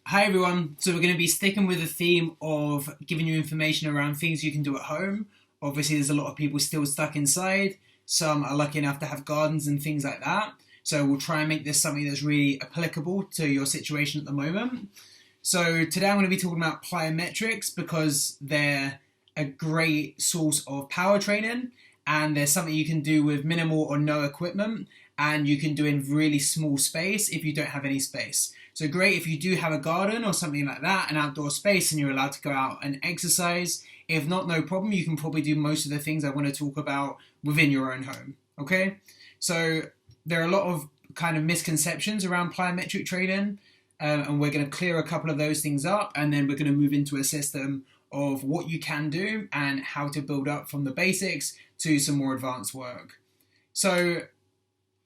Hi everyone, so we're going to be sticking with the theme of giving you information around things you can do at home. Obviously there's a lot of people still stuck inside, some are lucky enough to have gardens and things like that. So we'll try and make this something that's really applicable to your situation at the moment. So today I'm going to be talking about plyometrics because they're a great source of power training and they're something you can do with minimal or no equipment and you can do in really small space if you don't have any space. So great if you do have a garden or something like that, an outdoor space, and you're allowed to go out and exercise. If not, no problem. You can probably do most of the things I want to talk about within your own home. Okay? So there are a lot of kind of misconceptions around plyometric training, and we're going to clear a couple of those things up, and then we're going to move into a system of what you can do and how to build up from the basics to some more advanced work. So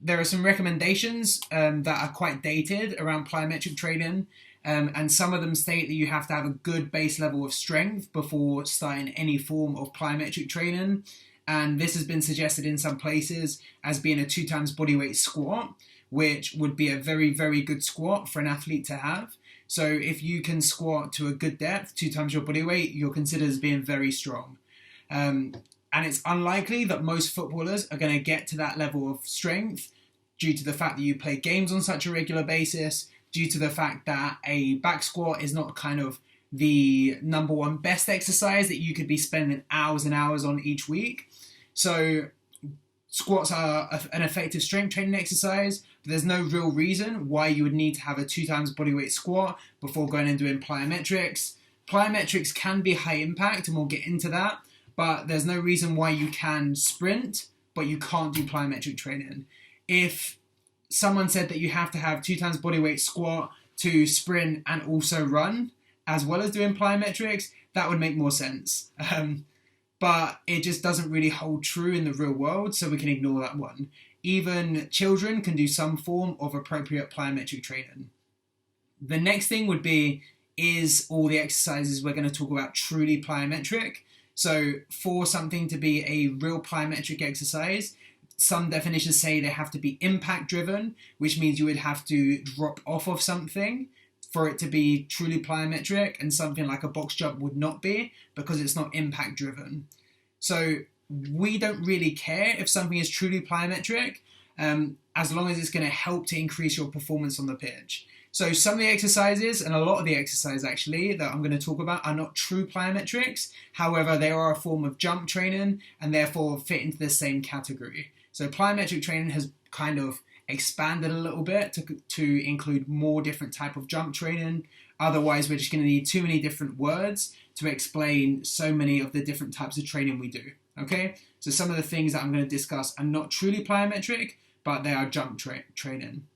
there are some recommendations that are quite dated around plyometric training, and some of them state that you have to have a good base level of strength before starting any form of plyometric training. And this has been suggested in some places as being a 2 times bodyweight squat, which would be a very, very good squat for an athlete to have. So if you can squat to a good depth, 2 times your body weight, you're considered as being very strong. And it's unlikely that most footballers are going to get to that level of strength due to the fact that you play games on such a regular basis, due to the fact that a back squat is not kind of the number one best exercise that you could be spending hours and hours on each week. So squats are an effective strength training exercise, but there's no real reason why you would need to have a 2 times bodyweight squat before going and doing plyometrics. Plyometrics can be high impact, and we'll get into that, but there's no reason why you can sprint, but you can't do plyometric training. If someone said that you have to have 2 times bodyweight squat to sprint and also run, as well as doing plyometrics, that would make more sense. But it just doesn't really hold true in the real world, so we can ignore that one. Even children can do some form of appropriate plyometric training. The next thing would be, is all the exercises we're going to talk about truly plyometric? So for something to be a real plyometric exercise, some definitions say they have to be impact driven, which means you would have to drop off of something for it to be truly plyometric, and something like a box jump would not be because it's not impact driven. So we don't really care if something is truly plyometric as long as it's going to help to increase your performance on the pitch. So some of the exercises, and a lot of the exercises actually that I'm going to talk about, are not true plyometrics. However, they are a form of jump training and therefore fit into the same category. So plyometric training has kind of expanded a little bit to include more different type of jump training. Otherwise, we're just going to need too many different words to explain so many of the different types of training we do. Okay, so some of the things that I'm going to discuss are not truly plyometric, but they are jump training.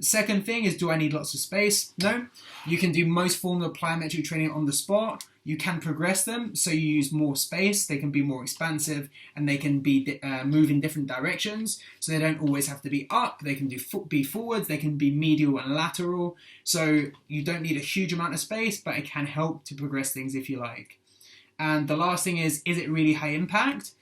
Second thing is, do I need lots of space? No. You can do most forms of plyometric training on the spot. You can progress them, so you use more space. They can be more expansive, and they can be move in different directions. So they don't always have to be up. They can be forwards. They can be medial and lateral. So you don't need a huge amount of space, but it can help to progress things if you like. And the last thing is it really high impact?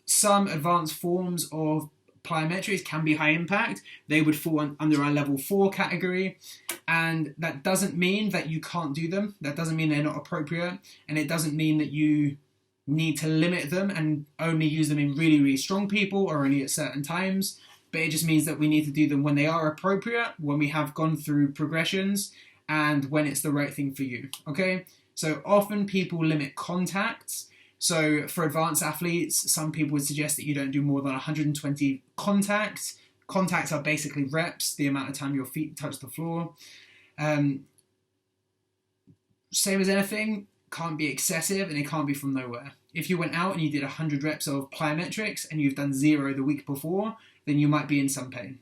Some advanced forms of plyometrics can be high impact. They would fall under our level 4 category, and that doesn't mean that you can't do them. That doesn't mean they're not appropriate, and it doesn't mean that you need to limit them and only use them in really, really strong people or only at certain times. But it just means that we need to do them when they are appropriate, when we have gone through progressions, and when it's the right thing for you. Okay? So often people limit contacts. So for advanced athletes, some people would suggest that you don't do more than 120 contacts. Contacts are basically reps, the amount of time your feet touch the floor. Same as anything, can't be excessive and it can't be from nowhere. If you went out and you did 100 reps of plyometrics and you've done 0 the week before, then you might be in some pain.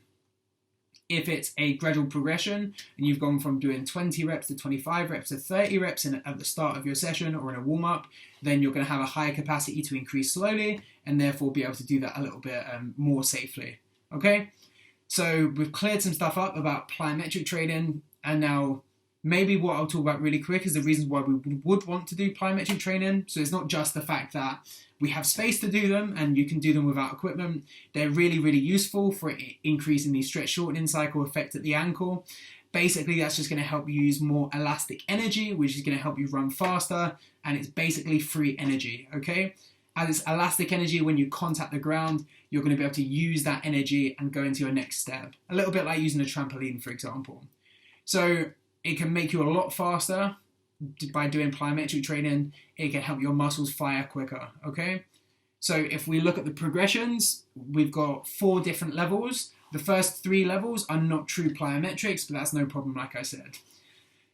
If it's a gradual progression and you've gone from doing 20 reps to 25 reps to 30 reps at the start of your session or in a warm-up, then you're going to have a higher capacity to increase slowly and therefore be able to do that a little bit more safely. Okay, so we've cleared some stuff up about plyometric training, and now maybe what I'll talk about really quick is the reasons why we would want to do plyometric training. So it's not just the fact that we have space to do them and you can do them without equipment. They're really, really useful for increasing the stretch shortening cycle effect at the ankle. Basically, that's just going to help you use more elastic energy, which is going to help you run faster, and it's basically free energy, okay? As it's elastic energy, when you contact the ground, you're going to be able to use that energy and go into your next step. A little bit like using a trampoline, for example. So it can make you a lot faster by doing plyometric training. It can help your muscles fire quicker, okay? So if we look at the progressions, we've got 4 different levels. The first 3 levels are not true plyometrics, but that's no problem, like I said.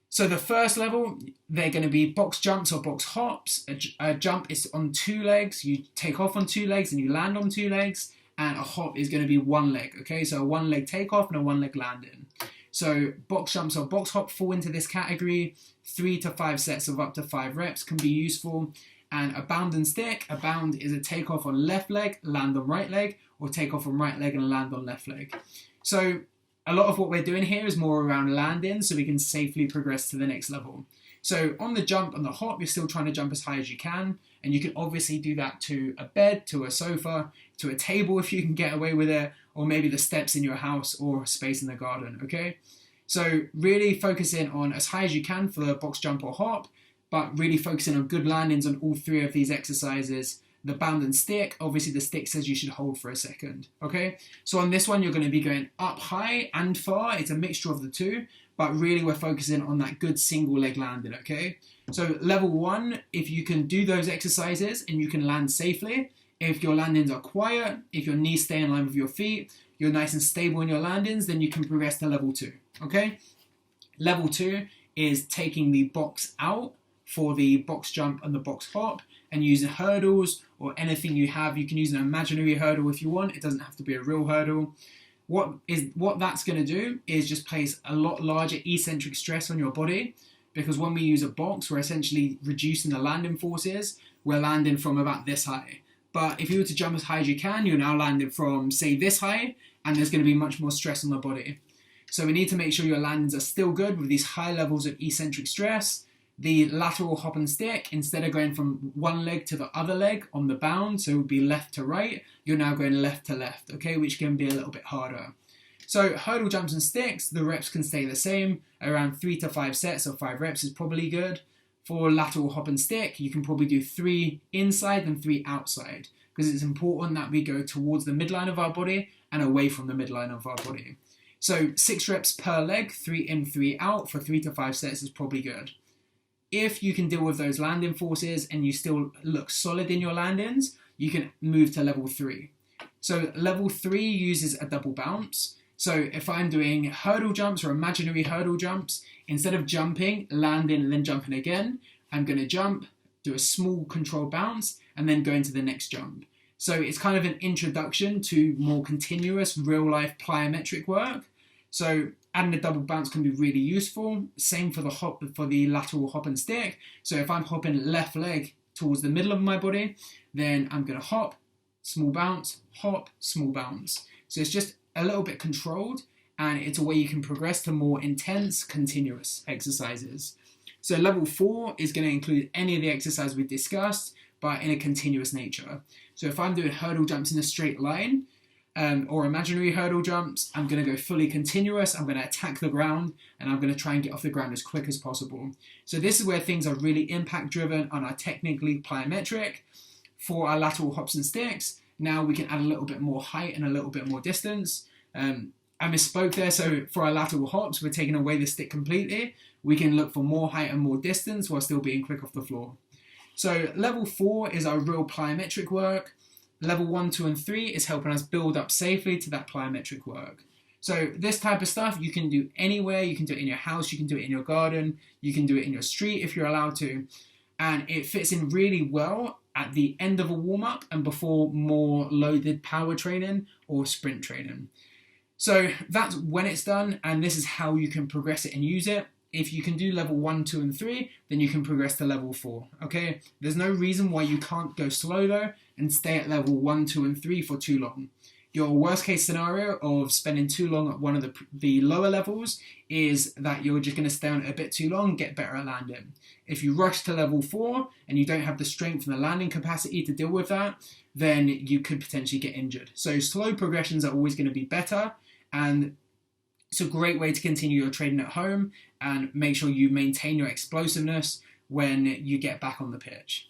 So the first level, they're going to be box jumps or box hops. A jump is on 2 legs. You take off on 2 legs and you land on 2 legs. And a hop is going to be 1 leg, okay? So a 1 leg takeoff and a 1 leg landing. So box jumps or box hop fall into this category. 3 to 5 sets of up to 5 reps can be useful. And a bound and stick, a bound is a takeoff on left leg, land on right leg, or take off on right leg and land on left leg. So a lot of what we're doing here is more around landing so we can safely progress to the next level. So on the jump and the hop, you're still trying to jump as high as you can. And you can obviously do that to a bed, to a sofa, to a table if you can get away with it, or maybe the steps in your house or space in the garden, okay? So really focusing on as high as you can for the box jump or hop, but really focusing on good landings on all 3 of these exercises. The bound and stick, obviously the stick says you should hold for a second, okay? So on this one, you're going to be going up high and far. It's a mixture of the 2, but really we're focusing on that good single leg landing, okay? So level 1, if you can do those exercises and you can land safely, if your landings are quiet, if your knees stay in line with your feet, you're nice and stable in your landings, then you can progress to level 2, okay? Level 2 is taking the box out for the box jump and the box hop, and using hurdles or anything you have. You can use an imaginary hurdle if you want. It doesn't have to be a real hurdle. What that's going to do is just place a lot larger eccentric stress on your body, because when we use a box, we're essentially reducing the landing forces. We're landing from about this high. But if you were to jump as high as you can, you're now landing from, say, this high, and there's going to be much more stress on the body. So we need to make sure your landings are still good with these high levels of eccentric stress. The lateral hop and stick, instead of going from 1 leg to the other leg on the bound, so it would be left to right, you're now going left to left, okay, which can be a little bit harder. So hurdle jumps and sticks, the reps can stay the same. Around 3 to 5 sets of 5 reps is probably good. For lateral hop and stick, you can probably do 3 inside and 3 outside, because it's important that we go towards the midline of our body and away from the midline of our body. So 6 reps per leg, 3 in, 3 out for 3 to 5 sets is probably good. If you can deal with those landing forces and you still look solid in your landings, you can move to level 3. So level 3 uses a double bounce. So if I'm doing hurdle jumps or imaginary hurdle jumps, instead of jumping, landing, and then jumping again, I'm going to jump, do a small controlled bounce, and then go into the next jump. So it's kind of an introduction to more continuous real-life plyometric work. So adding a double bounce can be really useful. Same for the lateral hop and stick. So if I'm hopping left leg towards the middle of my body, then I'm going to hop, small bounce, hop, small bounce. So it's just a little bit controlled, and it's a way you can progress to more intense, continuous exercises. So level 4 is going to include any of the exercises we discussed, but in a continuous nature. So if I'm doing hurdle jumps in a straight line, or imaginary hurdle jumps, I'm going to go fully continuous. I'm going to attack the ground, and I'm going to try and get off the ground as quick as possible. So this is where things are really impact driven and are technically plyometric. For our lateral hops and sticks, now we can add a little bit more height and a little bit more distance. I misspoke there. So for our lateral hops, we're taking away the stick completely. We can look for more height and more distance while still being quick off the floor. So level 4 is our real plyometric work. Level 1, 2, and 3 is helping us build up safely to that plyometric work. So this type of stuff you can do anywhere. You can do it in your house, you can do it in your garden, you can do it in your street if you're allowed to. And it fits in really well at the end of a warm-up and before more loaded power training or sprint training. So that's when it's done, and this is how you can progress it and use it. If you can do level 1, 2, and 3, then you can progress to level 4, okay? There's no reason why you can't go slow though and stay at level 1, 2, and 3 for too long. Your worst case scenario of spending too long at one of the lower levels is that you're just going to stay on it a bit too long, get better at landing. If you rush to level 4 and you don't have the strength and the landing capacity to deal with that, then you could potentially get injured. So slow progressions are always going to be better, and It's a great way to continue your training at home and make sure you maintain your explosiveness when you get back on the pitch.